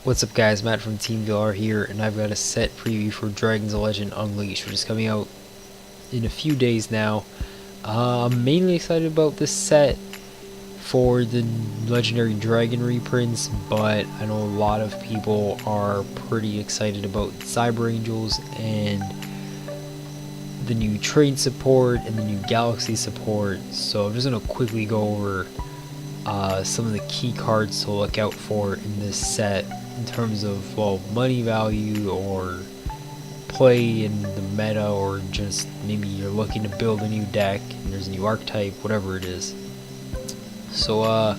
What's up guys, Matt from TeamVLR here, and I've got a set preview for Dragons of Legend Unleashed, which is coming out in a few days now. I'm mainly excited about this set for the Legendary Dragon reprints, but I know a lot of people are pretty excited about Cyber Angels and the new Train support and the new Galaxy support, so I'm just going to quickly go over some of the key cards to look out for in this set in terms of, well, money value or play in the meta, or just maybe you're looking to build a new deck and there's a new archetype, whatever it is. So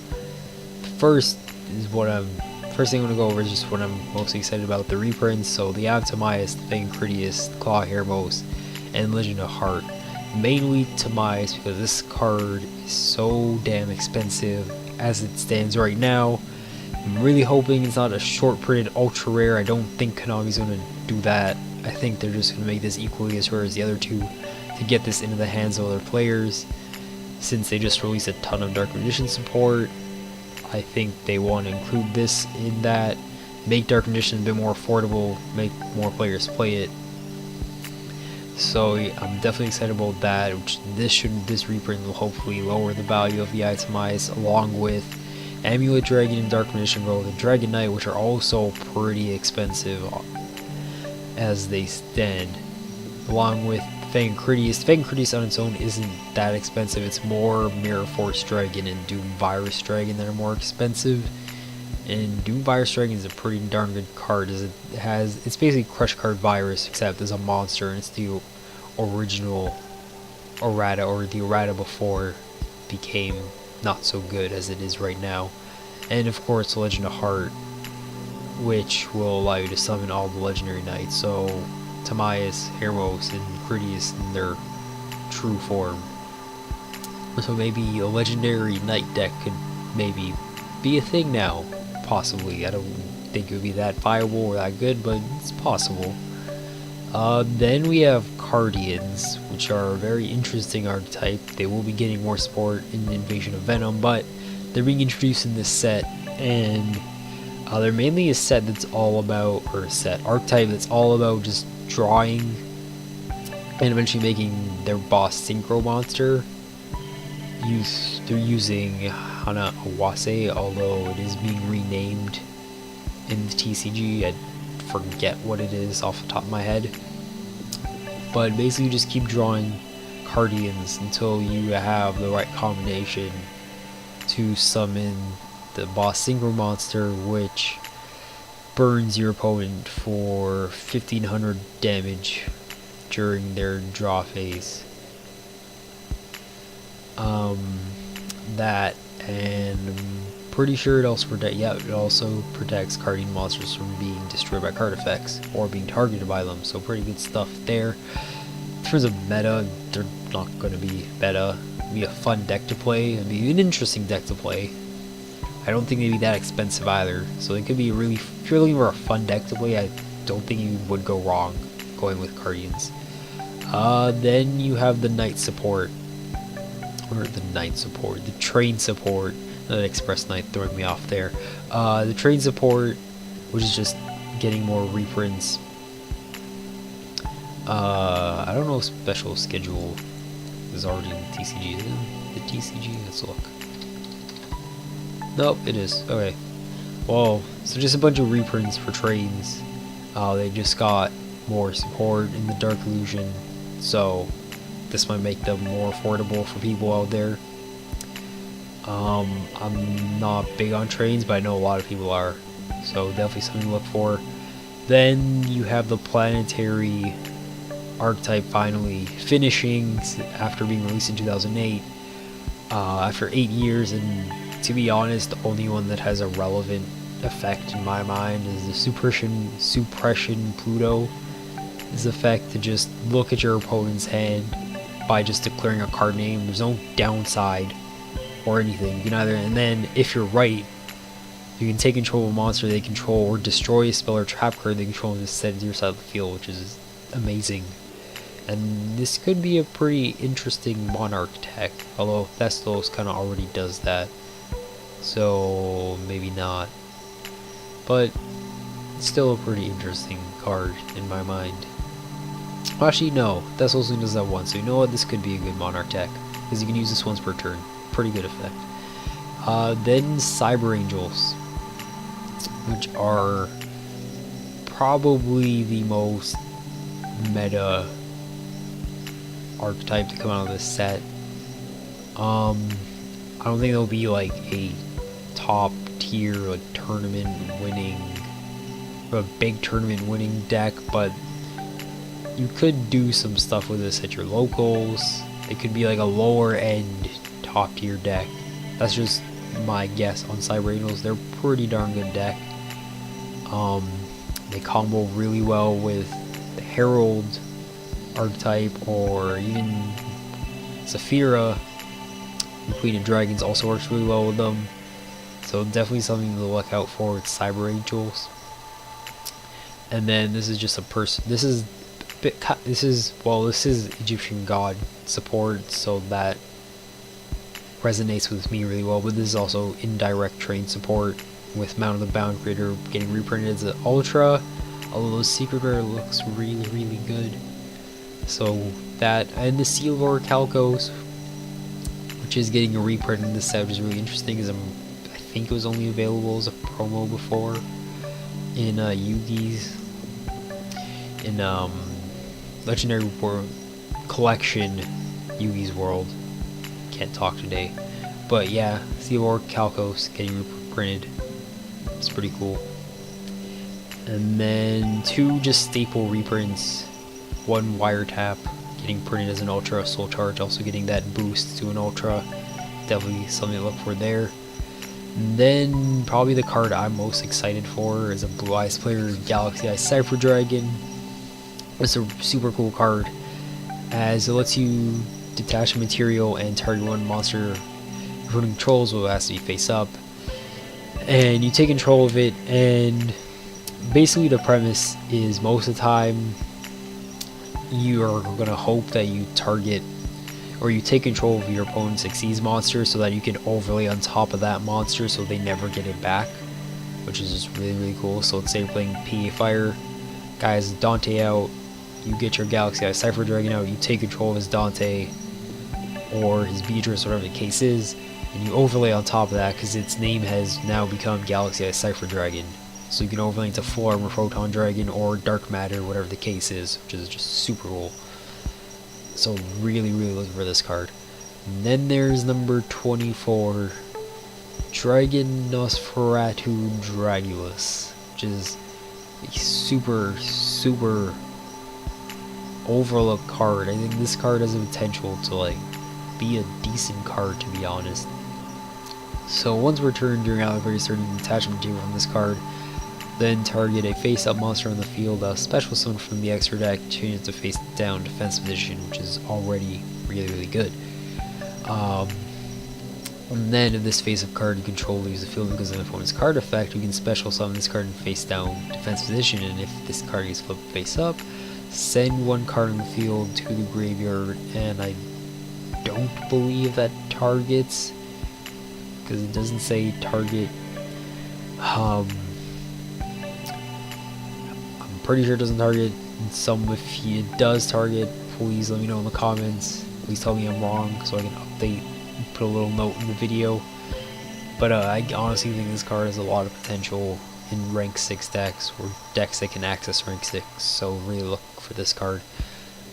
first thing I'm going to go over is just what I'm most excited about, the reprints. So the Tamias, Fang Critias, Claw Hermos, and Legend of Heart. Mainly Tamias because this card is so damn expensive as it stands right now. I'm really hoping it's not a short printed ultra rare. I don't think Konami's going to do that. I think they're just going to make this equally as rare as the other two to get this into the hands of other players. Since they just released a ton of Dark Condition support, I think they want to include this in that, make Dark Condition a bit more affordable, make more players play it. So I'm definitely excited about that. This reprint will hopefully lower the value of the itemize, along with Amulet Dragon and Dark Condition Row, the Dragon Knight, which are also pretty expensive as they stand, along with Fang Critias. Fang Critias on its own isn't that expensive. It's more Mirror Force Dragon and Doom Virus Dragon that are more expensive. And Doom Virus Dragon is a pretty darn good card, as it's basically Crush Card Virus except as a monster, and it's the original errata, or the errata before became not so good as it is right now. And of course Legend of Heart, which will allow you to summon all the legendary knights, so Tamias, Hermos, and Critias in their true form. So maybe a legendary knight deck could maybe be a thing now, possibly. I don't think it would be that viable or that good, but it's possible. Then we have Guardians, which are a very interesting archetype. They will be getting more support in Invasion of Venom, but they're being introduced in this set, and they're mainly a set that's all about, or a set archetype that's all about just drawing and eventually making their boss synchro monster. They're using Hana Awase, although it is being renamed in the TCG. I forget what it is off the top of my head. But basically you just keep drawing Guardians until you have the right combination to summon the boss synchro monster, which burns your opponent for 1500 damage during their draw phase. That, and I'm pretty sure it also protects Guardian monsters from being destroyed by card effects or being targeted by them, so pretty good stuff there. In terms of meta, they're not going to be meta. It'll be a fun deck to play, it'll be an interesting deck to play. I don't think they'd be that expensive either, so it could be if you're looking for a fun deck to play, I don't think you would go wrong going with Guardians. Then you have the Knight support, the Train support. The Express Knight throwing me off there. The Train support, which is just getting more reprints. I don't know if Special Schedule is already in the TCG. Is it in the TCG? Let's look. Nope, it is. Okay. Well, so just a bunch of reprints for trains. They just got more support in the Dark Illusion, so this might make them more affordable for people out there. I'm not big on trains, but I know a lot of people are, so definitely something to look for. Then you have the planetary archetype finally finishing after being released in 2008, after 8 years, and to be honest, the only one that has a relevant effect in my mind is the suppression Pluto. This effect to just look at your opponent's hand by just declaring a card name. There's no downside or anything. You can either, and then if you're right, you can take control of a monster they control, or destroy a spell or trap card they control and just set it to your side of the field, which is amazing. And this could be a pretty interesting Monarch tech, although Thestos kind of already does that, so maybe not. But still a pretty interesting card in my mind. Actually, no, that's also does that one, so you know what, this could be a good Monarch deck, because you can use this once per turn. Pretty good effect. Then Cyber Angels, which are probably the most meta archetype to come out of this set. I don't think there'll be like a top tier like tournament winning, a big tournament winning deck, but you could do some stuff with this at your locals. It could be like a lower end top tier deck. That's just my guess on Cyber Angels. They're a pretty darn good deck. They combo really well with the Herald archetype, or even Saphira. The Queen of Dragons also works really well with them. So definitely something to look out for with Cyber Angels. And then this is just a person. This is Egyptian god support, so that resonates with me really well. But this is also indirect train support with Mount of the Bound Creator getting reprinted as an Ultra. Although the Secret Rare looks really good. So that, and the TeamVLR Calcos, which is getting a reprint in this set, which is really interesting, because I think it was only available as a promo before in Yugi's, in Legendary World Collection, Yugi's World. Can't talk today, but yeah, TeamVLR Calcos getting reprinted. It's pretty cool. And then 2 just staple reprints. 1 Wiretap getting printed as an Ultra, Soul Charge also getting that boost to an Ultra. Definitely something to look for there. And then probably the card I'm most excited for is a Blue Eyes player, Galaxy Eye Cypher Dragon. It's a super cool card, as it lets you detach a material and target one monster who controls will has to be face up. And you take control of it, and basically the premise is most of the time you are going to hope that you target or you take control of your opponent's Xyz monster so that you can overlay on top of that monster so they never get it back, which is just really cool. So let's say you're playing PA Fire, guys, Dante out, you get your Galaxy Eye Cypher Dragon out, you take control of his Dante or his Beatrice, whatever the case is, and you overlay on top of that because its name has now become Galaxy Eye Cypher Dragon. So you can overlay into Full Armor Photon Dragon or Dark Matter, whatever the case is, which is just super cool. So really looking for this card. And then there's number 24, Dragon Nosferatu Dragulus, which is a super overlooked card. I think this card has the potential to like be a decent card, to be honest. So once returned during Allegory, starting attachment material from this card, then target a face-up monster on the field, a special summon from the extra deck, change it to face-down defense position, which is already really good. And then if this face-up card you control leaves the field because of an opponent's card effect, you can special summon this card in face-down defense position, and if this card gets flipped face-up, send 1 card on the field to the graveyard, and I don't believe that targets, because it doesn't say target. I'm pretty sure it doesn't target. If it does target, please let me know in the comments. Please tell me I'm wrong so I can update, put a little note in the video. But I honestly think this card has a lot of potential in rank 6 decks, or decks that can access rank 6, so really look for this card.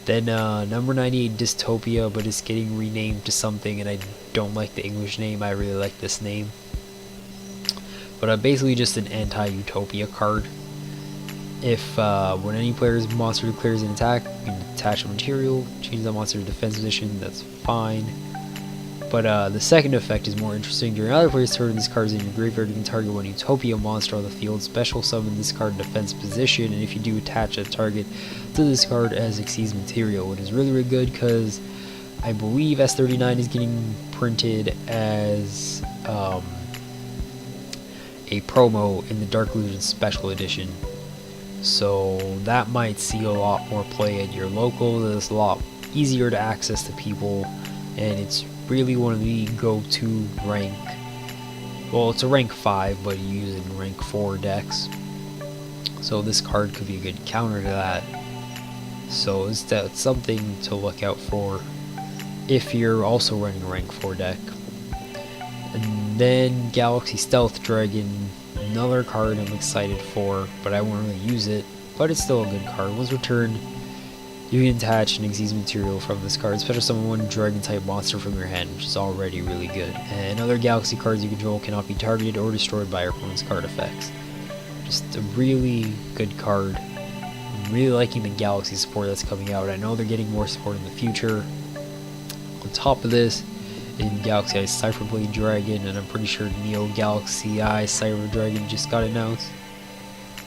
Then number 98, Dystopia, but it's getting renamed to something, and I don't like the English name. I really like this name. But basically just an anti-Utopia card. If when any player's monster declares an attack, you can attach a material, change that monster to defense position, that's fine. But the second effect is more interesting. During another player's turn, this card is in your graveyard, you can target 1 Utopia monster on the field, special summon this card in defense position, and if you do, attach a target to this card as Xyz material, which is really good because I believe S39 is getting printed as a promo in the Dark Illusion Special Edition. So that might see a lot more play at your local. It's a lot easier to access to people, and it's really one of the go-to rank, well, it's a rank 5, but you use it in rank 4 decks. So this card could be a good counter to that. So that's something to look out for if you're also running a rank 4 deck. And then Galaxy Stealth Dragon, another card I'm excited for, but I won't really use it, but it's still a good card. Once returned, you can attach an Xyz material from this card, especially summon one dragon type monster from your hand, which is already really good. And other Galaxy cards you control cannot be targeted or destroyed by your opponent's card effects. Just a really good card. I'm really liking the Galaxy support that's coming out. I know they're getting more support in the future. On top of this, in Galaxy Eye Cypherblade Dragon, and I'm pretty sure Neo Galaxy Eye Cyber Dragon just got announced.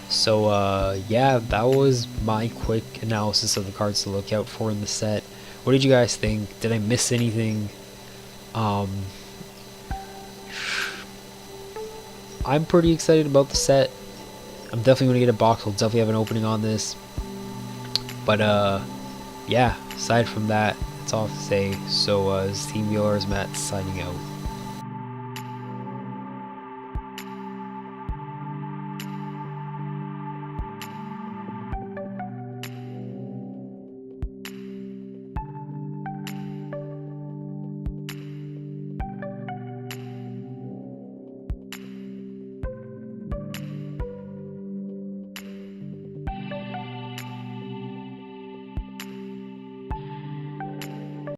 So yeah, that was my quick analysis of the cards to look out for in the set. What did you guys think? Did I miss anything? I'm pretty excited about the set. I'm definitely going to get a box. We'll definitely have an opening on this. But yeah, aside from that, that's all I have to say. So this is TeamVLR's Matt signing out.